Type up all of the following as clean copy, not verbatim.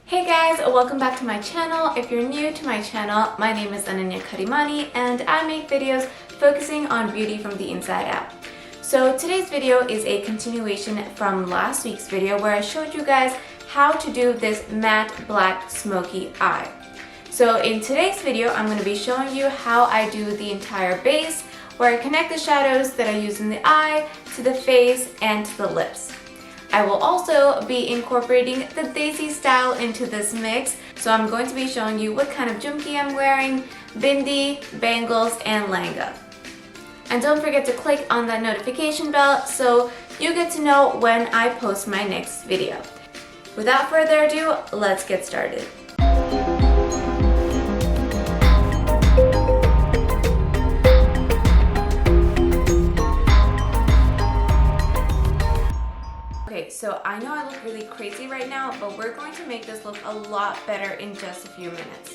Hey guys, welcome back to my channel. If you're new to my channel, my name is Ananya Karimani and I make videos focusing on beauty from the inside out. So today's video is a continuation from last week's video where I showed you guys how to do this matte black smoky eye. So in today's video, I'm going to be showing you how I do the entire base, where I connect the shadows that I use in the eye to the face and to the lips. I will also be incorporating the Desi style into this mix, so I'm going to be showing you what kind of jhumki I'm wearing, bindi, bangles, and langa. And don't forget to click on that notification bell so you get to know when I post my next video. Without further ado, let's get started. Okay, so I know I look really crazy right now, but we're going to make this look a lot better in just a few minutes.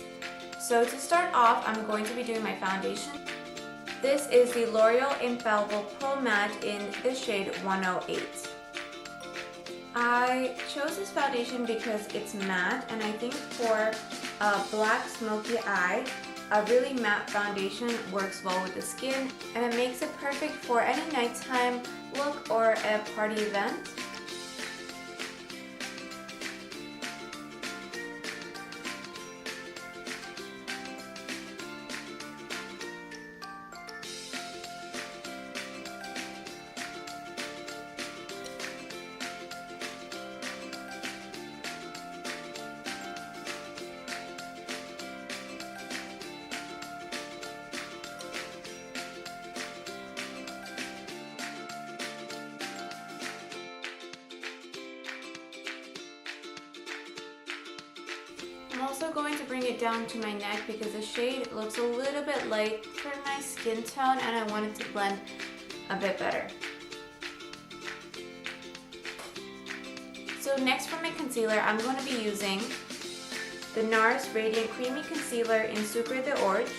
So to start off, I'm going to be doing my foundation. This is the L'Oreal Infallible Pro Matte in the shade 108. I chose this foundation because it's matte, and I think for a black smoky eye, a really matte foundation works well with the skin, and it makes it perfect for any nighttime look or a party event. I'm also going to bring it down to my neck because the shade looks a little bit light for my skin tone and I want it to blend a bit better. So next for my concealer, I'm going to be using the NARS Radiant Creamy Concealer in Sucre de Orge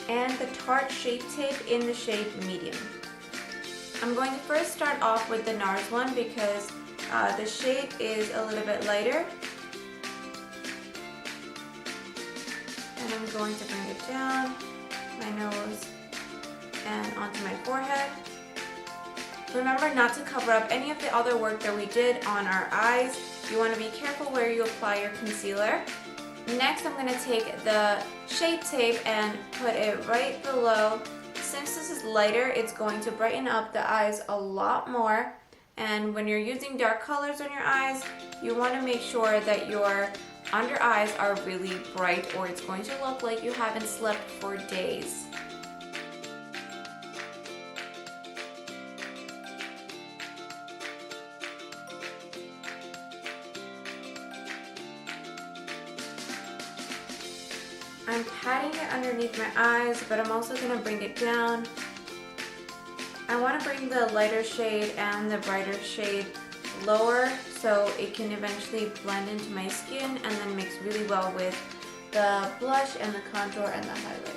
and the Tarte Shape Tape in the shade Medium. I'm going to first start off with the NARS one because the shade is a little bit lighter. And I'm going to bring it down my nose and onto my forehead. Remember not to cover up any of the other work that we did on our eyes. You want to be careful where you apply your concealer. Next, I'm going to take the Shape Tape and put it right below. Since this is lighter, it's going to brighten up the eyes a lot more. And when you're using dark colors on your eyes, you want to make sure that your under eyes are really bright, or it's going to look like you haven't slept for days. I'm patting it underneath my eyes, but I'm also going to bring it down. I want to bring the lighter shade and the brighter shade lower so it can eventually blend into my skin and then mix really well with the blush and the contour and the highlight.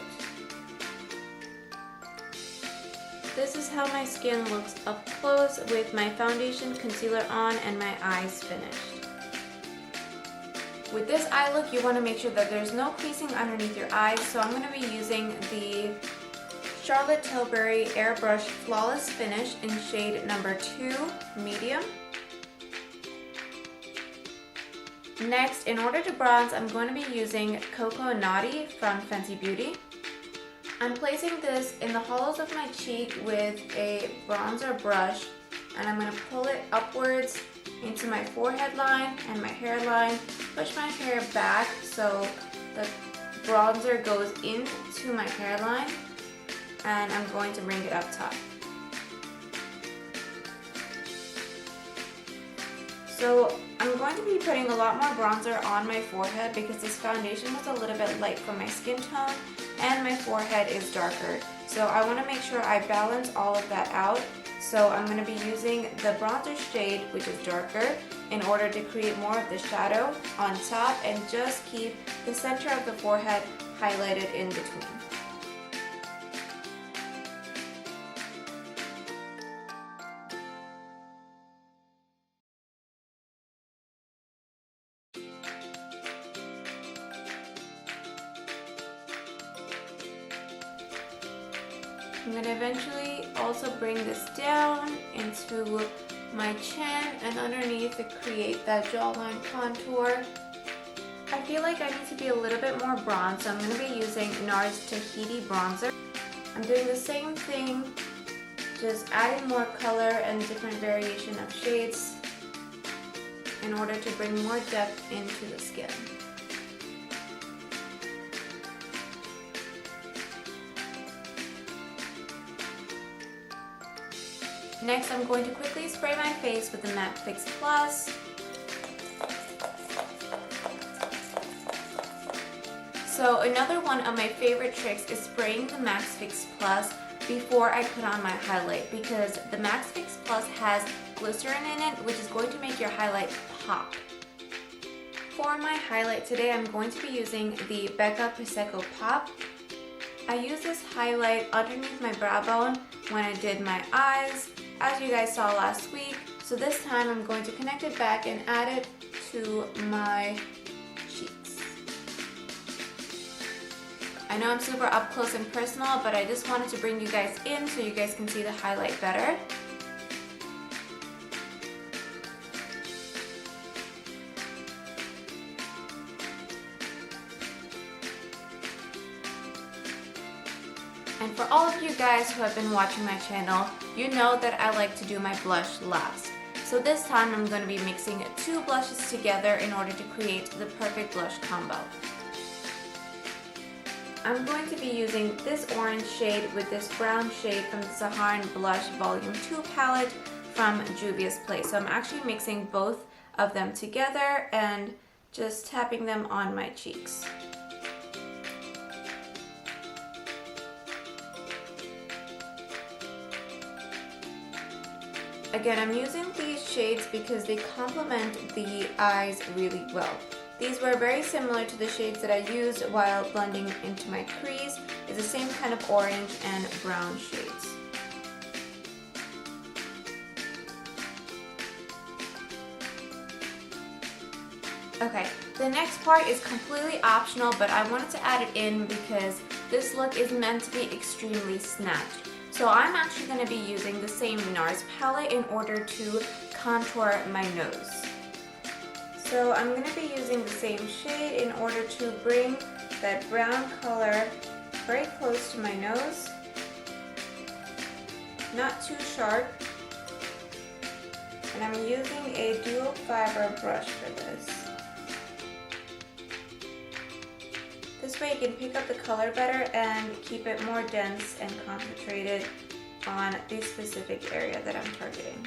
This is how my skin looks up close with my foundation, concealer on, and my eyes finished. With this eye look, you want to make sure that there's no creasing underneath your eyes, so I'm going to be using the Charlotte Tilbury Airbrush Flawless Finish in shade number 2, Medium. Next, in order to bronze, I'm going to be using Coco from FENTY Beauty. I'm placing this in the hollows of my cheek with a bronzer brush, and I'm going to pull it upwards into my forehead line and my hairline, push my hair back so the bronzer goes into my hairline, and I'm going to bring it up top. So I'm going to be putting a lot more bronzer on my forehead because this foundation was a little bit light for my skin tone and my forehead is darker. So I want to make sure I balance all of that out. So I'm going to be using the bronzer shade, which is darker, in order to create more of the shadow on top and just keep the center of the forehead highlighted in between. I'm going to eventually also bring this down into my chin and underneath to create that jawline contour. I feel like I need to be a little bit more bronze, so I'm going to be using NARS Tahiti bronzer. I'm doing the same thing, just adding more color and different variation of shades in order to bring more depth into the skin. Next, I'm going to quickly spray my face with the Matte Fix Plus. So another one of my favorite tricks is spraying the Matte Fix Plus before I put on my highlight, because the Matte Fix Plus has glycerin in it, which is going to make your highlight pop. For my highlight today, I'm going to be using the Becca Prosecco Pop. I used this highlight underneath my brow bone when I did my eyes, as you guys saw last week. So this time I'm going to connect it back and add it to my cheeks. I know I'm super up close and personal, but I just wanted to bring you guys in so you guys can see the highlight better. And for all of you guys who have been watching my channel, you know that I like to do my blush last. So this time I'm going to be mixing two blushes together in order to create the perfect blush combo. I'm going to be using this orange shade with this brown shade from the Saharan Blush Volume 2 palette from Juvia's Place. So I'm actually mixing both of them together and just tapping them on my cheeks. Again, I'm using these shades because they complement the eyes really well. These were very similar to the shades that I used while blending into my crease. It's the same kind of orange and brown shades. Okay, the next part is completely optional, but I wanted to add it in because this look is meant to be extremely snatched. So I'm actually going to be using the same NARS palette in order to contour my nose. So I'm going to be using the same shade in order to bring that brown color very close to my nose. Not too sharp. And I'm using a dual fiber brush for this. This way you can pick up the color better and keep it more dense and concentrated on the specific area that I'm targeting.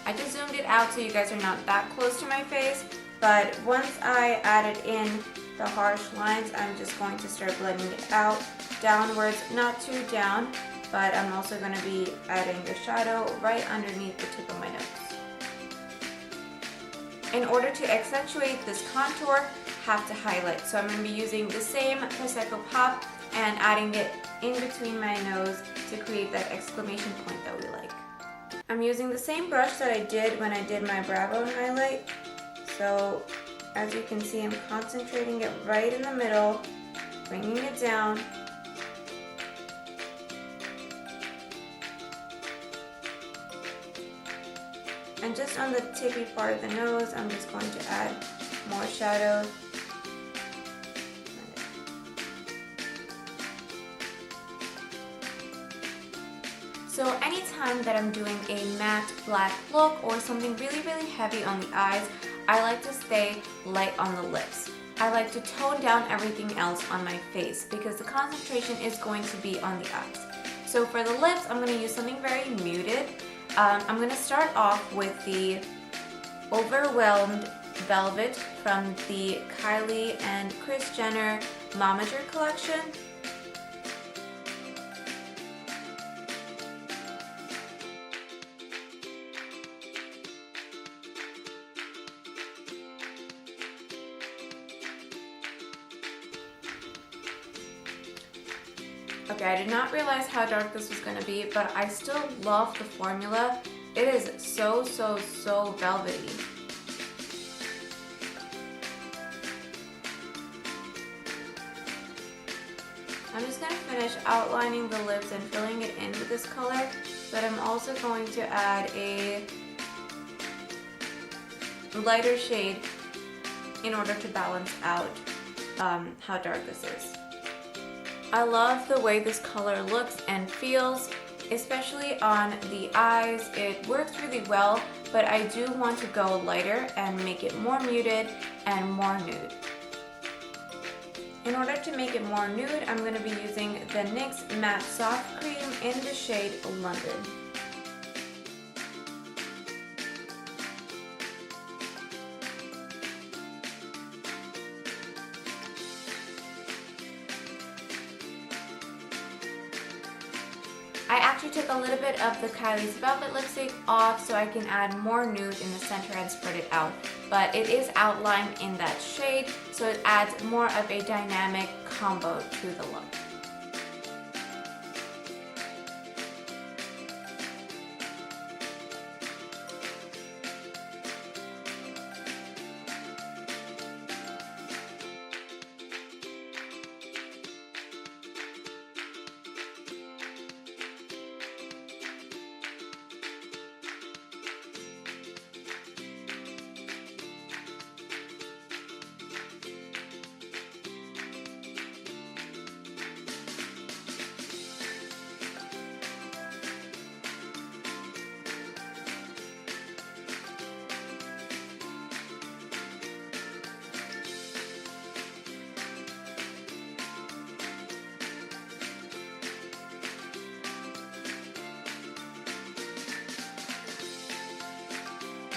I just zoomed it out so you guys are not that close to my face, but once I added in the harsh lines, I'm just going to start blending it out downwards, not too down, but I'm also going to be adding the shadow right underneath the tip of my nose. In order to accentuate this contour, have to highlight. So I'm going to be using the same Prosecco Pop and adding it in between my nose to create that exclamation point that we like. I'm using the same brush that I did when I did my brow bone highlight. So as you can see, I'm concentrating it right in the middle, bringing it down. And just on the tippy part of the nose, I'm just going to add more shadow. So anytime that I'm doing a matte black look or something really heavy on the eyes, I like to stay light on the lips. I like to tone down everything else on my face because the concentration is going to be on the eyes. So for the lips, I'm going to use something very muted. I'm going to start off with the Overwhelmed Velvet from the Kylie and Kris Jenner Momager collection. Okay, I did not realize how dark this was going to be, but I still love the formula. It is so velvety. I'm just going to finish outlining the lips and filling it in with this color, but I'm also going to add a lighter shade in order to balance out how dark this is. I love the way this color looks and feels, especially on the eyes. It works really well, but I do want to go lighter and make it more muted and more nude. In order to make it more nude, I'm going to be using the NYX Matte Soft Cream in the shade London. I actually took a little bit of the Kylie's Velvet lipstick off so I can add more nude in the center and spread it out. But it is outlined in that shade, so it adds more of a dynamic combo to the look.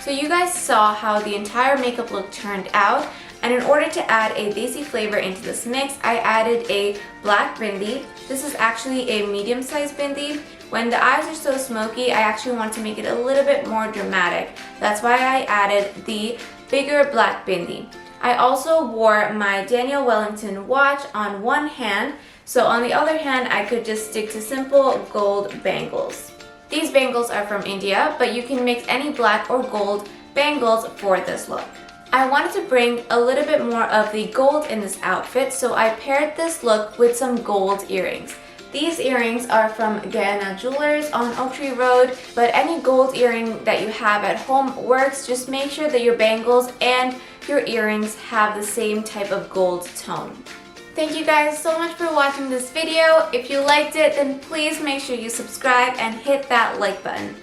So you guys saw how the entire makeup look turned out, and in order to add a desi flavor into this mix, I added a black bindi. This is actually a medium-sized bindi. When the eyes are so smoky, I actually want to make it a little bit more dramatic. That's why I added the bigger black bindi. I also wore my Daniel Wellington watch on one hand, so on the other hand, I could just stick to simple gold bangles. These bangles are from India, but you can mix any black or gold bangles for this look. I wanted to bring a little bit more of the gold in this outfit, so I paired this look with some gold earrings. These earrings are from Guyana Jewelers on Oak Tree Road, but any gold earring that you have at home works. Just make sure that your bangles and your earrings have the same type of gold tone. Thank you guys so much for watching this video. If you liked it, then please make sure you subscribe and hit that like button.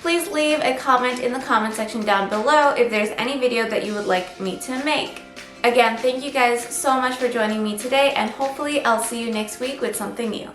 Please leave a comment in the comment section down below if there's any video that you would like me to make. Again, thank you guys so much for joining me today, and hopefully I'll see you next week with something new.